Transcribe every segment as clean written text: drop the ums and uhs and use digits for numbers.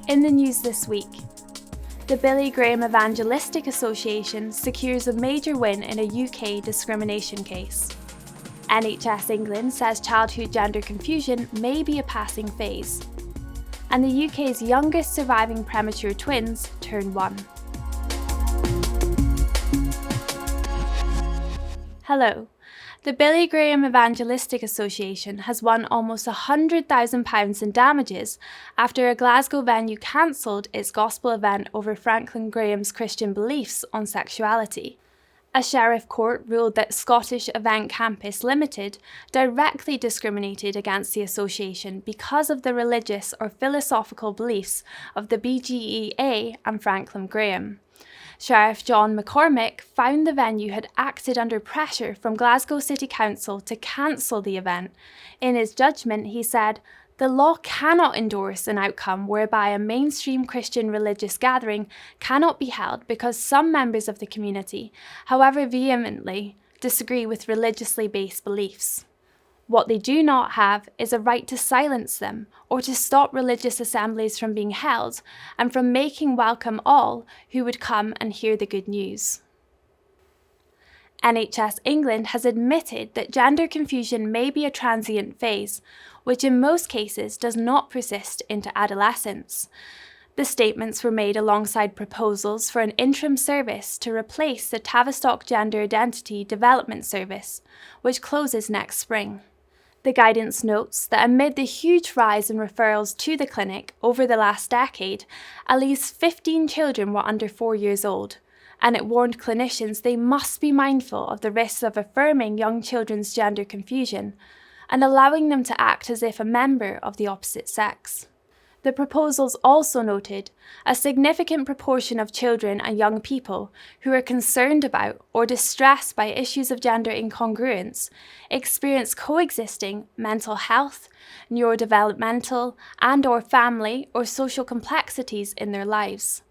In the news this week, the Billy Graham Evangelistic Association secures a major win in a UK discrimination case. NHS England says childhood gender confusion may be a passing phase. And the UK's youngest surviving premature twins turn 1. Hello. The Billy Graham Evangelistic Association has won almost £100,000 in damages after a Glasgow venue cancelled its gospel event over Franklin Graham's Christian beliefs on sexuality. A sheriff court ruled that Scottish Event Campus Limited directly discriminated against the association because of the religious or philosophical beliefs of the BGEA and Franklin Graham. Sheriff John McCormick found the venue had acted under pressure from Glasgow City Council to cancel the event. In his judgment, he said, "The law cannot endorse an outcome whereby a mainstream Christian religious gathering cannot be held because some members of the community, however vehemently, disagree with religiously based beliefs. What they do not have is a right to silence them or to stop religious assemblies from being held and from making welcome all who would come and hear the good news." NHS England has admitted that gender confusion may be a transient phase, which in most cases does not persist into adolescence. The statements were made alongside proposals for an interim service to replace the Tavistock Gender Identity Development Service, which closes next spring. The guidance notes that amid the huge rise in referrals to the clinic over the last decade, at least 15 children were under 4 years old, and it warned clinicians they must be mindful of the risks of affirming young children's gender confusion and allowing them to act as if a member of the opposite sex. The proposals also noted a significant proportion of children and young people who are concerned about or distressed by issues of gender incongruence experience coexisting mental health, neurodevelopmental and/or family or social complexities in their lives.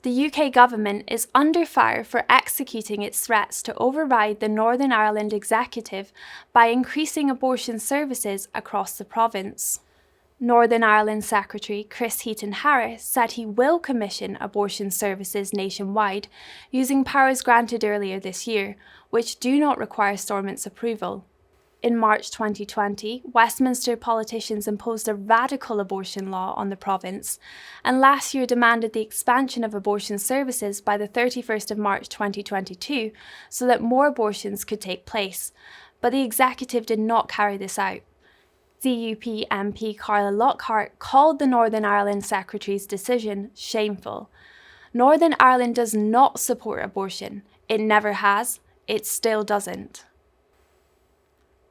The UK government is under fire for executing its threats to override the Northern Ireland executive by increasing abortion services across the province. Northern Ireland Secretary Chris Heaton-Harris said he will commission abortion services nationwide using powers granted earlier this year, which do not require Stormont's approval. In March 2020, Westminster politicians imposed a radical abortion law on the province, and last year demanded the expansion of abortion services by the 31st of March 2022 so that more abortions could take place, but the executive did not carry this out. DUP MP Carla Lockhart called the Northern Ireland Secretary's decision shameful. Northern Ireland does not support abortion. It never has. It still doesn't.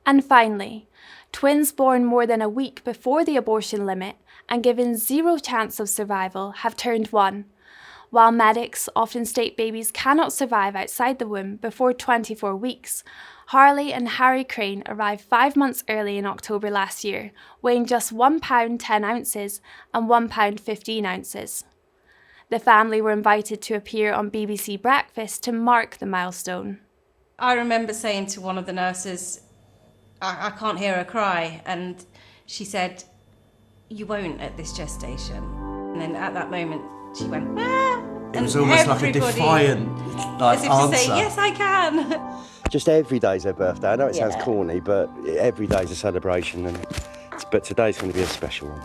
And finally, twins born more than a week before the abortion limit and given zero chance of survival have turned 1. While medics often state babies cannot survive outside the womb before 24 weeks, Harley and Harry Crane arrived 5 months early in October last year, weighing just £1 10 ounces and £1 15 ounces. The family were invited to appear on BBC Breakfast to mark the milestone. I remember saying to one of the nurses, I can't hear her cry, and she said, "You won't at this gestation." And then at that moment, she went, "Ah!" It was almost like a defiant as if answer. to say, "Yes, I can." Just every day's her birthday. I know it sounds Yeah. corny, but every day's a celebration. But today's going to be a special one.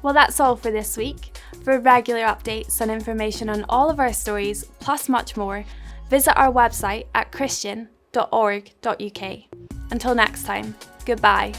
Well, that's all for this week. For regular updates and information on all of our stories, plus much more, visit our website at christian.org.uk. Until next time, goodbye.